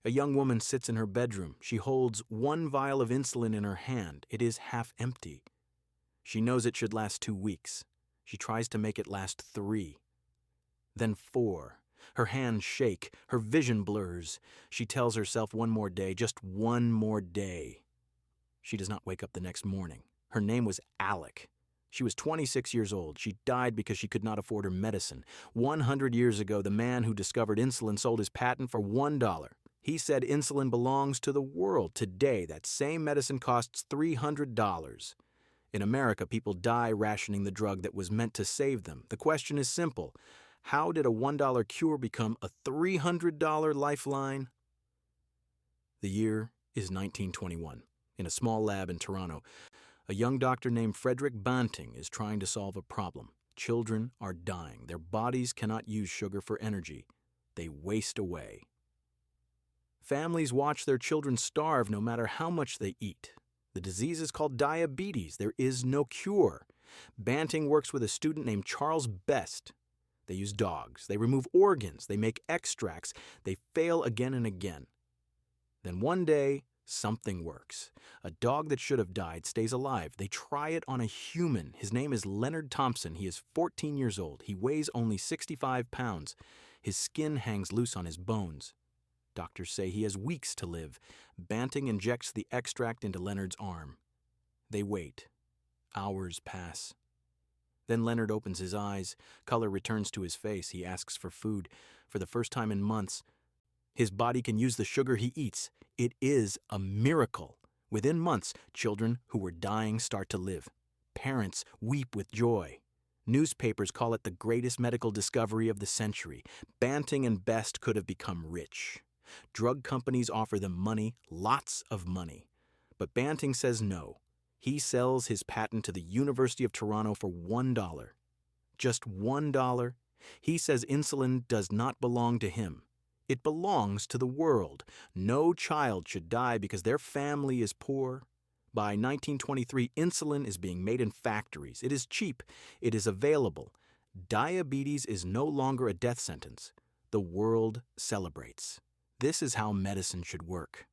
A young woman sits in her bedroom. She holds one vial of insulin in her hand. It is half empty. She knows it should last 2 weeks. She tries to make it last 3. Then 4. Her hands shake. Her vision blurs. She tells herself one more day, just one more day. She does not wake up the next morning. Her name was Alec. She was 26 years old. She died because she could not afford her medicine. 100 years ago, the man who discovered insulin sold his patent for $1. He said insulin belongs to the world. Today, that same medicine costs $300. In America, people die rationing the drug that was meant to save them. The question is simple. How did a $1 cure become a $300 lifeline? The year is 1921. In a small lab in Toronto, a young doctor named Frederick Banting is trying to solve a problem. Children are dying. Their bodies cannot use sugar for energy. They waste away. Families watch their children starve no matter how much they eat. The disease is called diabetes. There is no cure. Banting works with a student named Charles Best. They use dogs. They remove organs. They make extracts. They fail again and again. Then one day, something works. A dog that should have died stays alive. They try it on a human. His name is Leonard Thompson. He is 14 years old. He weighs only 65 pounds. His skin hangs loose on his bones. Doctors say he has weeks to live. Banting injects the extract into Leonard's arm. They wait. Hours pass. Then Leonard opens his eyes. Color returns to his face. He asks for food. For the first time in months, his body can use the sugar he eats. It is a miracle. Within months, children who were dying start to live. Parents weep with joy. Newspapers call it the greatest medical discovery of the century. Banting and Best could have become rich. Drug companies offer them money, lots of money. But Banting says no. He sells his patent to the University of Toronto for $1. Just $1. He says insulin does not belong to him. It belongs to the world. No child should die because their family is poor. By 1923, insulin is being made in factories. It is cheap. It is available. Diabetes is no longer a death sentence. The world celebrates. This is how medicine should work.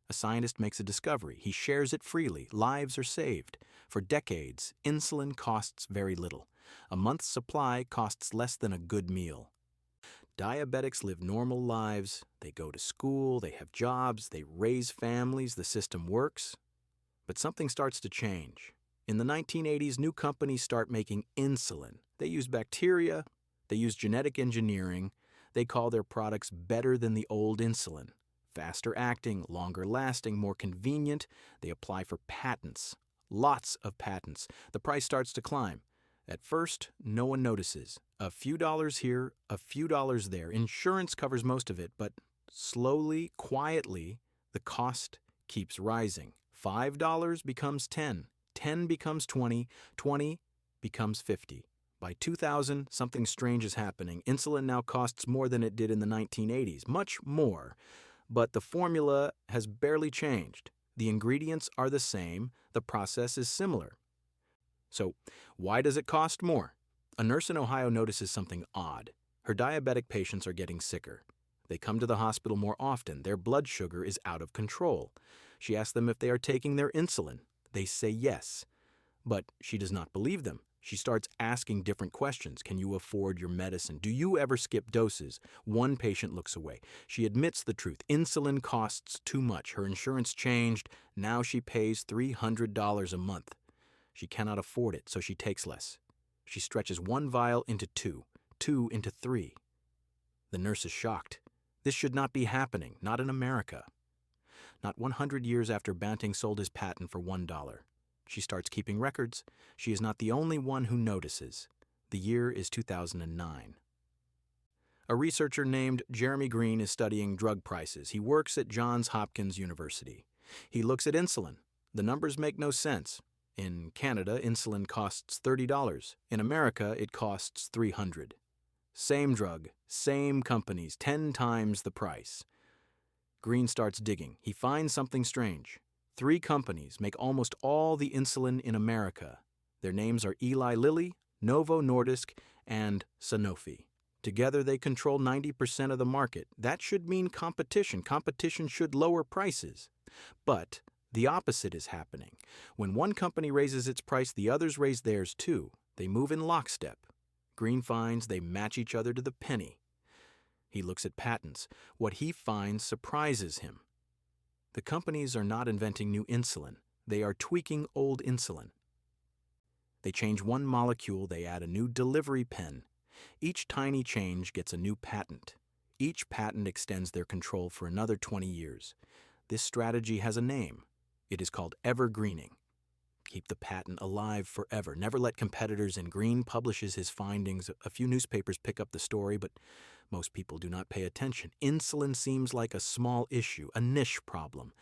A scientist makes a discovery. He shares it freely. Lives are saved. For decades, insulin costs very little. A month's supply costs less than a good meal. Diabetics live normal lives. They go to school. They have jobs. They raise families. The system works. But something starts to change. In the 1980s, new companies start making insulin. They use bacteria. They use genetic engineering. They call their products better than the old insulin. Faster acting, longer lasting, more convenient. They apply for patents. Lots of patents. The price starts to climb. At first, no one notices. A few dollars here, a few dollars there. Insurance covers most of it, but slowly, quietly, the cost keeps rising. $5 becomes 10. 10 becomes 20. 20 becomes 50. By 2000, something strange is happening. Insulin now costs more than it did in the 1980s, much more. But the formula has barely changed. The ingredients are the same. The process is similar. So, why does it cost more? A nurse in Ohio notices something odd. Her diabetic patients are getting sicker. They come to the hospital more often. Their blood sugar is out of control. She asks them if they are taking their insulin. They say yes. But she does not believe them. She starts asking different questions. Can you afford your medicine? Do you ever skip doses? One patient looks away. She admits the truth. Insulin costs too much. Her insurance changed. Now she pays $300 a month. She cannot afford it, so she takes less. She stretches one vial into 2, 2 into 3. The nurse is shocked. This should not be happening, not in America. Not 100 years after Banting sold his patent for $1. She starts keeping records. She is not the only one who notices. The year is 2009. A researcher named Jeremy Green is studying drug prices. He works at Johns Hopkins University. He looks at insulin. The numbers make no sense. In Canada, insulin costs $30. In America, it costs $300. Same drug, same companies, 10 times the price. Green starts digging. He finds something strange. 3 companies make almost all the insulin in America. Their names are Eli Lilly, Novo Nordisk, and Sanofi. Together, they control 90% of the market. That should mean competition. Competition should lower prices. But the opposite is happening. When one company raises its price, the others raise theirs too. They move in lockstep. Green finds they match each other to the penny. He looks at patents. What he finds surprises him. The companies are not inventing new insulin. They are tweaking old insulin. They change one molecule, they add a new delivery pen. Each tiny change gets a new patent. Each patent extends their control for another 20 years. This strategy has a name. It is called evergreening. Keep the patent alive forever. Never let competitors in. Green publishes his findings. A few newspapers pick up the story, but most people do not pay attention. Insulin seems like a small issue, a niche problem.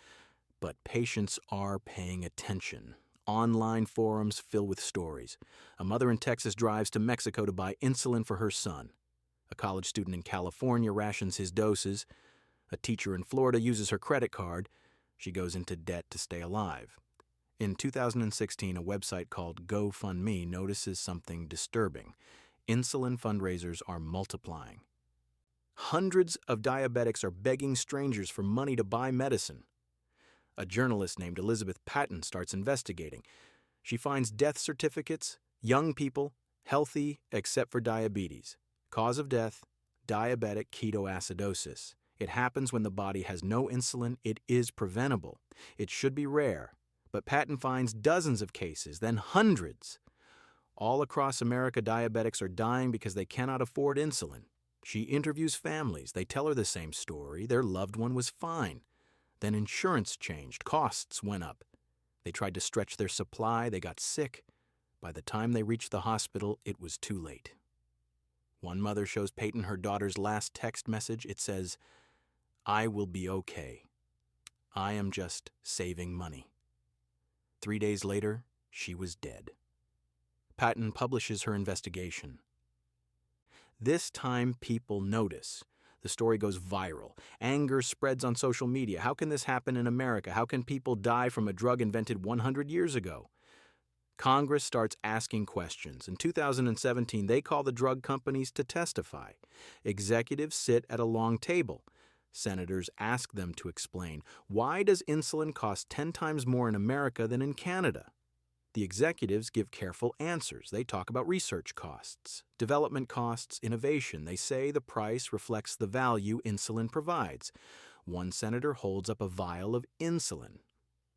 But patients are paying attention. Online forums fill with stories. A mother in Texas drives to Mexico to buy insulin for her son. A college student in California rations his doses. A teacher in Florida uses her credit card. She goes into debt to stay alive. In 2016, a website called GoFundMe notices something disturbing. Insulin fundraisers are multiplying. Hundreds of diabetics are begging strangers for money to buy medicine. A journalist named Elizabeth Patton starts investigating. She finds death certificates, young people, healthy except for diabetes. Cause of death, diabetic ketoacidosis. It happens when the body has no insulin. It is preventable. It should be rare. But Patton finds dozens of cases, then hundreds. All across America, diabetics are dying because they cannot afford insulin. She interviews families. They tell her the same story. Their loved one was fine. Then insurance changed. Costs went up. They tried to stretch their supply. They got sick. By the time they reached the hospital, it was too late. One mother shows Peyton her daughter's last text message. It says, "I will be okay. I am just saving money." 3 days later, she was dead. Patton publishes her investigation. This time, people notice. The story goes viral. Anger spreads on social media. How can this happen in America? How can people die from a drug invented 100 years ago? Congress starts asking questions. In 2017, they call the drug companies to testify. Executives sit at a long table. Senators ask them to explain, why does insulin cost 10 times more in America than in Canada? The executives give careful answers. They talk about research costs, development costs, innovation. They say the price reflects the value insulin provides. One senator holds up a vial of insulin.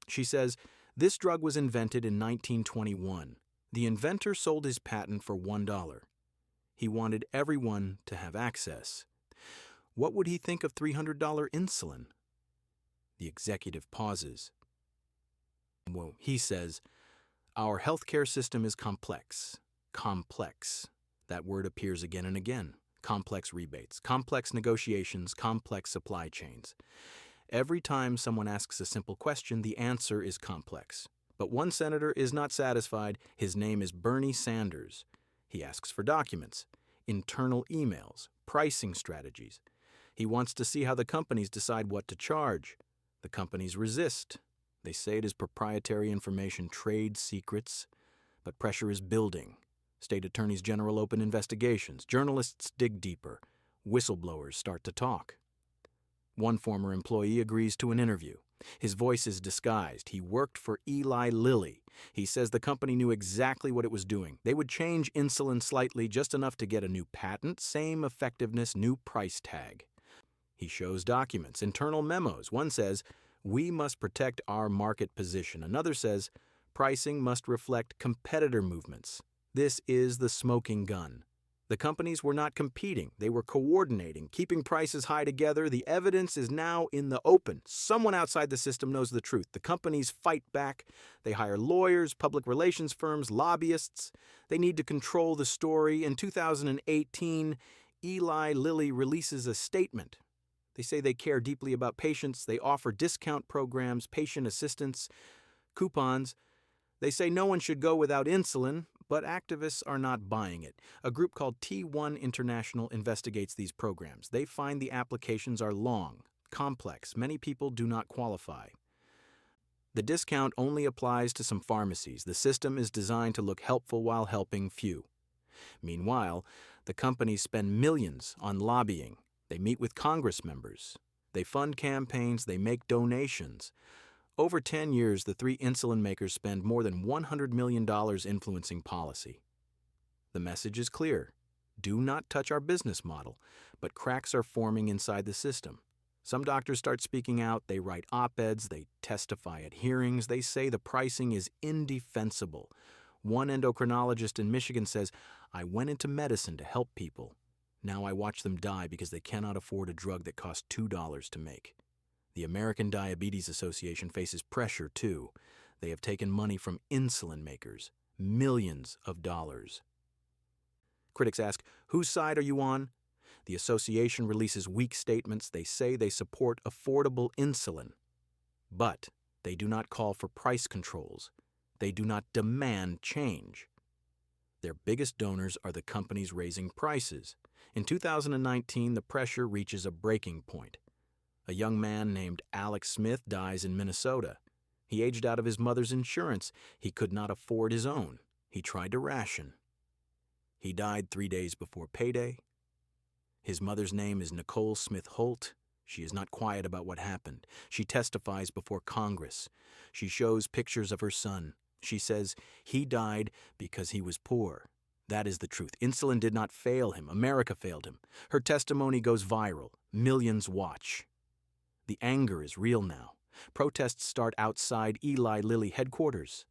She says, "This drug was invented in 1921. The inventor sold his patent for $1. He wanted everyone to have access. What would he think of $300 insulin?" The executive pauses. Well, he says, "Our healthcare system is complex." Complex. That word appears again and again. Complex rebates, complex negotiations, complex supply chains. Every time someone asks a simple question, the answer is complex. But one senator is not satisfied. His name is Bernie Sanders. He asks for documents, internal emails, pricing strategies. He wants to see how the companies decide what to charge. The companies resist. They say it is proprietary information, trade secrets. But pressure is building. State attorneys general open investigations. Journalists dig deeper. Whistleblowers start to talk. One former employee agrees to an interview. His voice is disguised. He worked for Eli Lilly. He says the company knew exactly what it was doing. They would change insulin slightly, just enough to get a new patent, same effectiveness, new price tag. He shows documents, internal memos. One says, "We must protect our market position." Another says, "Pricing must reflect competitor movements." This is the smoking gun. The companies were not competing. They were coordinating, keeping prices high together. The evidence is now in the open. Someone outside the system knows the truth. The companies fight back. They hire lawyers, public relations firms, lobbyists. They need to control the story. In 2018, Eli Lilly releases a statement. They say they care deeply about patients. They offer discount programs, patient assistance, coupons. They say no one should go without insulin, but activists are not buying it. A group called T1 International investigates these programs. They find the applications are long, complex. Many people do not qualify. The discount only applies to some pharmacies. The system is designed to look helpful while helping few. Meanwhile, The companies spend millions on lobbying. They meet with Congress members. They fund campaigns. They make donations. Over 10 years, the three insulin makers spend more than $100 million influencing policy. The message is clear. Do not touch our business model, but cracks are forming inside the system. Some doctors start speaking out, they write op-eds, they testify at hearings, they say the pricing is indefensible. One endocrinologist in Michigan says, "I went into medicine to help people. Now I watch them die because they cannot afford a drug that costs $2 to make." The American Diabetes Association faces pressure, too. They have taken money from insulin makers, millions of dollars. Critics ask, whose side are you on? The association releases weak statements. They say they support affordable insulin. But they do not call for price controls. They do not demand change. Their biggest donors are the companies raising prices. In 2019, the pressure reaches a breaking point. A young man named Alex Smith dies in Minnesota. He aged out of his mother's insurance. He could not afford his own. He tried to ration. He died 3 days before payday. His mother's name is Nicole Smith Holt. She is not quiet about what happened. She testifies before Congress. She shows pictures of her son. She says he died because he was poor. That is the truth. Insulin did not fail him. America failed him. Her testimony goes viral. Millions watch. The anger is real now. Protests start outside Eli Lilly headquarters,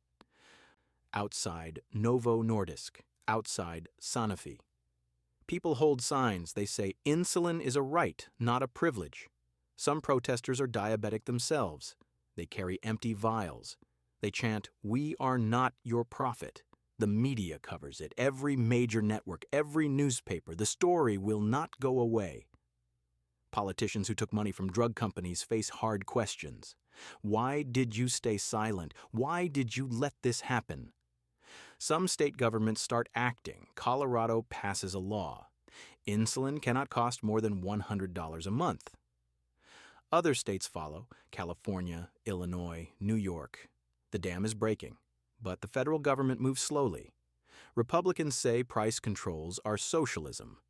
outside Novo Nordisk, outside Sanofi. People hold signs. They say insulin is a right, not a privilege. Some protesters are diabetic themselves. They carry empty vials. They chant, "We are not your prophet." The media covers it. Every major network, every newspaper. The story will not go away. Politicians who took money from drug companies face hard questions. Why did you stay silent? Why did you let this happen? Some state governments start acting. Colorado passes a law. Insulin cannot cost more than $100 a month. Other states follow: California, Illinois, New York. The dam is breaking, but the federal government moves slowly. Republicans say price controls are socialism.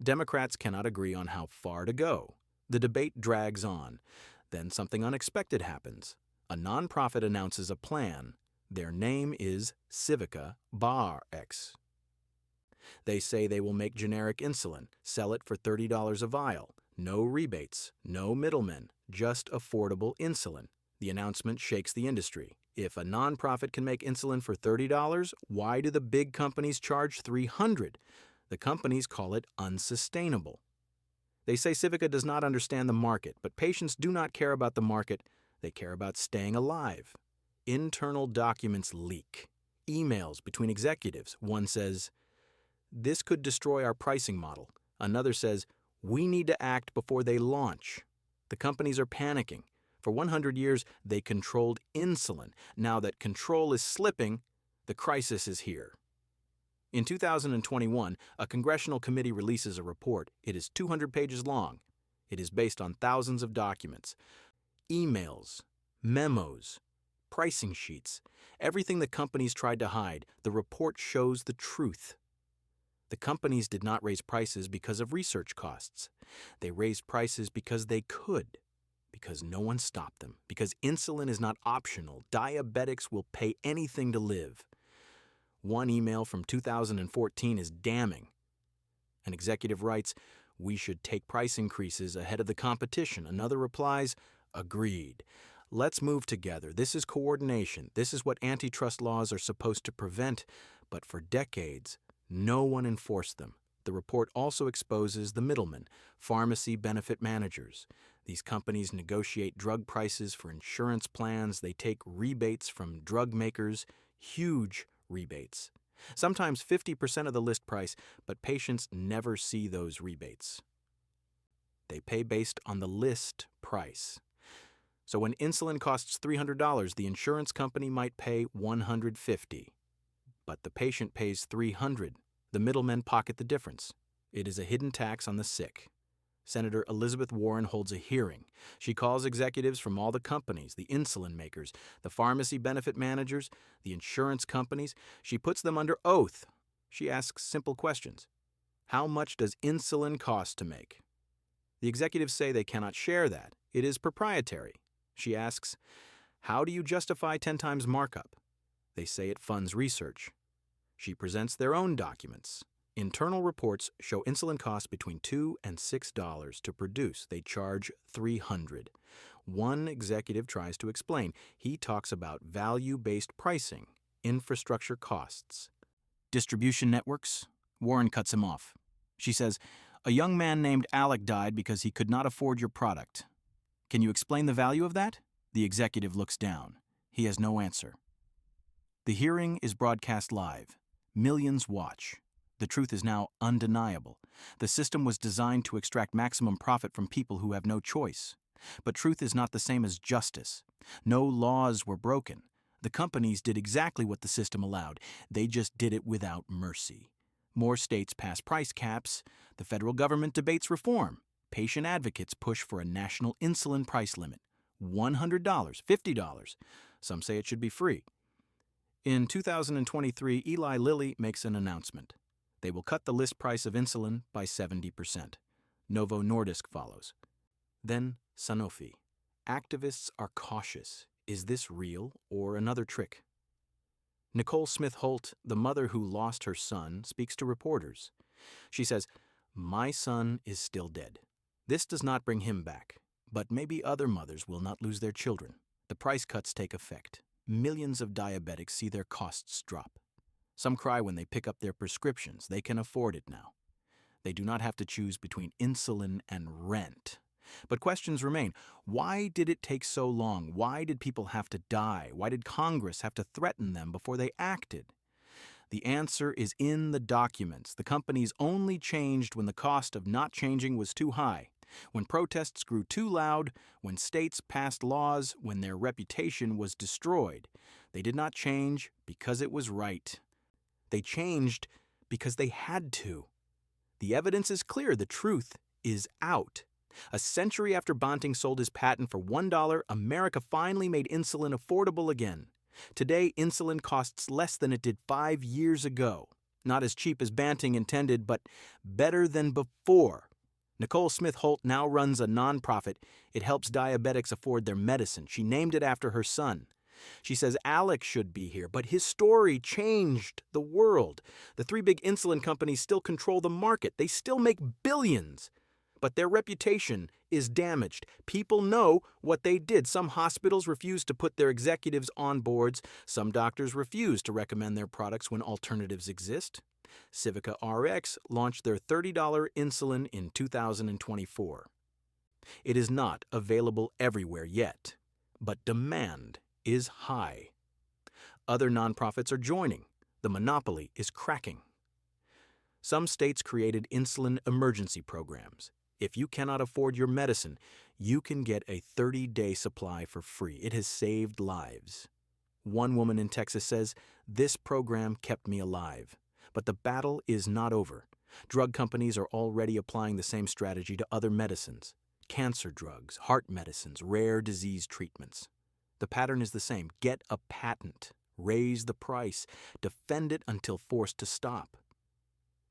Democrats cannot agree on how far to go. The debate drags on. Then something unexpected happens. A nonprofit announces a plan. Their name is Civica BarX. They say they will make generic insulin, sell it for $30 a vial. No rebates, no middlemen, just affordable insulin. The announcement shakes the industry. If a nonprofit can make insulin for $30, why do the big companies charge $300? The companies call it unsustainable. They say Civica does not understand the market, but patients do not care about the market. They care about staying alive. Internal documents leak. Emails between executives. One says, "This could destroy our pricing model." Another says, "We need to act before they launch." The companies are panicking. For 100 years, they controlled insulin. Now that control is slipping, the crisis is here. In 2021, a congressional committee releases a report. It is 200 pages long. It is based on thousands of documents, emails, memos, pricing sheets, everything the companies tried to hide. The report shows the truth. The companies did not raise prices because of research costs. They raised prices because they could, because no one stopped them, because insulin is not optional. Diabetics will pay anything to live. One email from 2014 is damning. An executive writes, "We should take price increases ahead of the competition." Another replies, "Agreed. Let's move together. This is coordination. This is what antitrust laws are supposed to prevent." But for decades, no one enforced them. The report also exposes the middlemen, pharmacy benefit managers. These companies negotiate drug prices for insurance plans. They take rebates from drug makers, huge rebates. Sometimes 50% of the list price, but patients never see those rebates. They pay based on the list price. So when insulin costs $300, the insurance company might pay $150. But the patient pays $300. The middlemen pocket the difference. It is a hidden tax on the sick. Senator Elizabeth Warren holds a hearing. She calls executives from all the companies, the insulin makers, the pharmacy benefit managers, the insurance companies. She puts them under oath. She asks simple questions. How much does insulin cost to make? The executives say they cannot share that. It is proprietary. She asks, how do you justify 10 times markup? They say it funds research. She presents their own documents. Internal reports show insulin costs between $2 and $6 to produce. They charge $300. One executive tries to explain. He talks about value-based pricing, infrastructure costs. Distribution networks? Warren cuts him off. She says, a young man named Alec died because he could not afford your product. Can you explain the value of that? The executive looks down. He has no answer. The hearing is broadcast live. Millions watch. The truth is now undeniable. The system was designed to extract maximum profit from people who have no choice. But truth is not the same as justice. No laws were broken. The companies did exactly what the system allowed. They just did it without mercy. More states pass price caps. The federal government debates reform. Patient advocates push for a national insulin price limit. $100, $50. Some say it should be free. In 2023, Eli Lilly makes an announcement. They will cut the list price of insulin by 70%. Novo Nordisk follows. Then Sanofi. Activists are cautious. Is this real or another trick? Nicole Smith-Holt, the mother who lost her son, speaks to reporters. She says, my son is still dead. This does not bring him back, but maybe other mothers will not lose their children. The price cuts take effect. Millions of diabetics see their costs drop. Some cry when they pick up their prescriptions. They can afford it now. They do not have to choose between insulin and rent. But questions remain. Why did it take so long? Why did people have to die? Why did Congress have to threaten them before they acted? The answer is in the documents. The companies only changed when the cost of not changing was too high, when protests grew too loud, when states passed laws, when their reputation was destroyed. They did not change because it was right. They changed because they had to. The evidence is clear. The truth is out. A century after Banting sold his patent for $1, America finally made insulin affordable again. Today, insulin costs less than it did 5 years ago. Not as cheap as Banting intended, but better than before. Nicole Smith-Holt now runs a nonprofit. It helps diabetics afford their medicine. She named it after her son. She says Alec should be here, but his story changed the world. The 3 big insulin companies still control the market. They still make billions. But their reputation is damaged. People know what they did. Some hospitals refuse to put their executives on boards. Some doctors refuse to recommend their products when alternatives exist. Civica RX launched their $30 insulin in 2024. It is not available everywhere yet, but demand is high. Other nonprofits are joining. The monopoly is cracking. Some states created insulin emergency programs. If you cannot afford your medicine, you can get a 30-day supply for free. It has saved lives. One woman in Texas says, this program kept me alive. But the battle is not over. Drug companies are already applying the same strategy to other medicines. Cancer drugs, heart medicines, rare disease treatments. The pattern is the same. Get a patent. Raise the price. Defend it until forced to stop.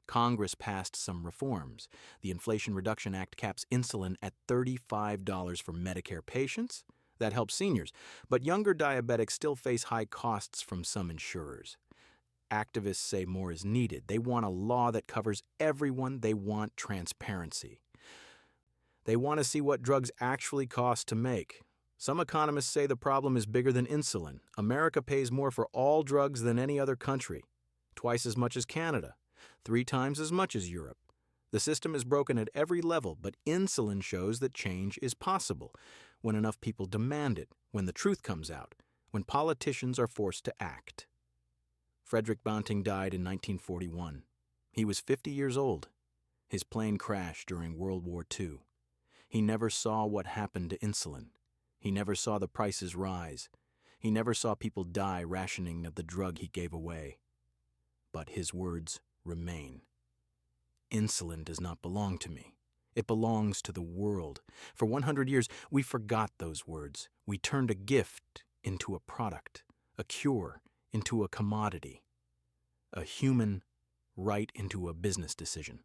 Congress passed some reforms. The Inflation Reduction Act caps insulin at $35 for Medicare patients. That helps seniors. But younger diabetics still face high costs from some insurers. Activists say more is needed. They want a law that covers everyone. They want transparency. They want to see what drugs actually cost to make. Some economists say the problem is bigger than insulin. America pays more for all drugs than any other country. Twice as much as Canada. 3 times as much as Europe. The system is broken at every level, but insulin shows that change is possible when enough people demand it, when the truth comes out, when politicians are forced to act. Frederick Banting died in 1941. He was 50 years old. His plane crashed during World War II. He never saw what happened to insulin. He never saw the prices rise. He never saw people die rationing of the drug he gave away. But his words remain. Insulin does not belong to me. It belongs to the world. For 100 years, we forgot those words. We turned a gift into a product, a cure into a commodity, a human right into a business decision.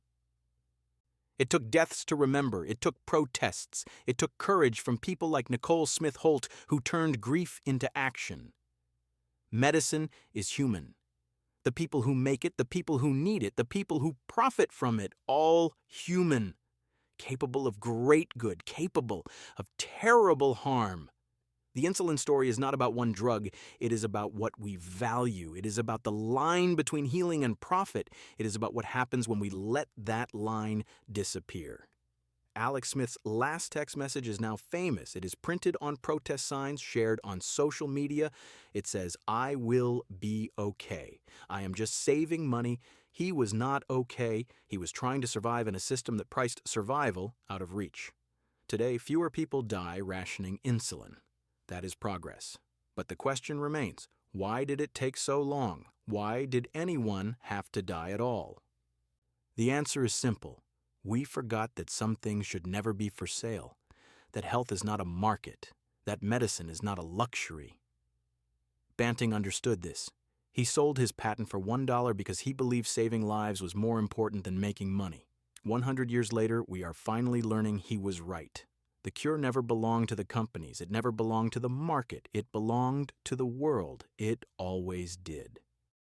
It took deaths to remember. It took protests. It took courage from people like Nicole Smith Holt, who turned grief into action. Medicine is human. The people who make it, the people who need it, the people who profit from it, all human. Capable of great good, capable of terrible harm. The insulin story is not about one drug, it is about what we value. It is about the line between healing and profit. It is about what happens when we let that line disappear. Alex Smith's last text message is now famous. It is printed on protest signs, shared on social media. It says, "I will be okay. I am just saving money. He was not okay. He was trying to survive in a system that priced survival out of reach." Today, fewer people die rationing insulin. That is progress. But the question remains, why did it take so long? Why did anyone have to die at all? The answer is simple. We forgot that some things should never be for sale, that health is not a market, that medicine is not a luxury. Banting understood this. He sold his patent for $1 because he believed saving lives was more important than making money. 100 years later, we are finally learning he was right. The cure never belonged to the companies. It never belonged to the market. It belonged to the world. It always did.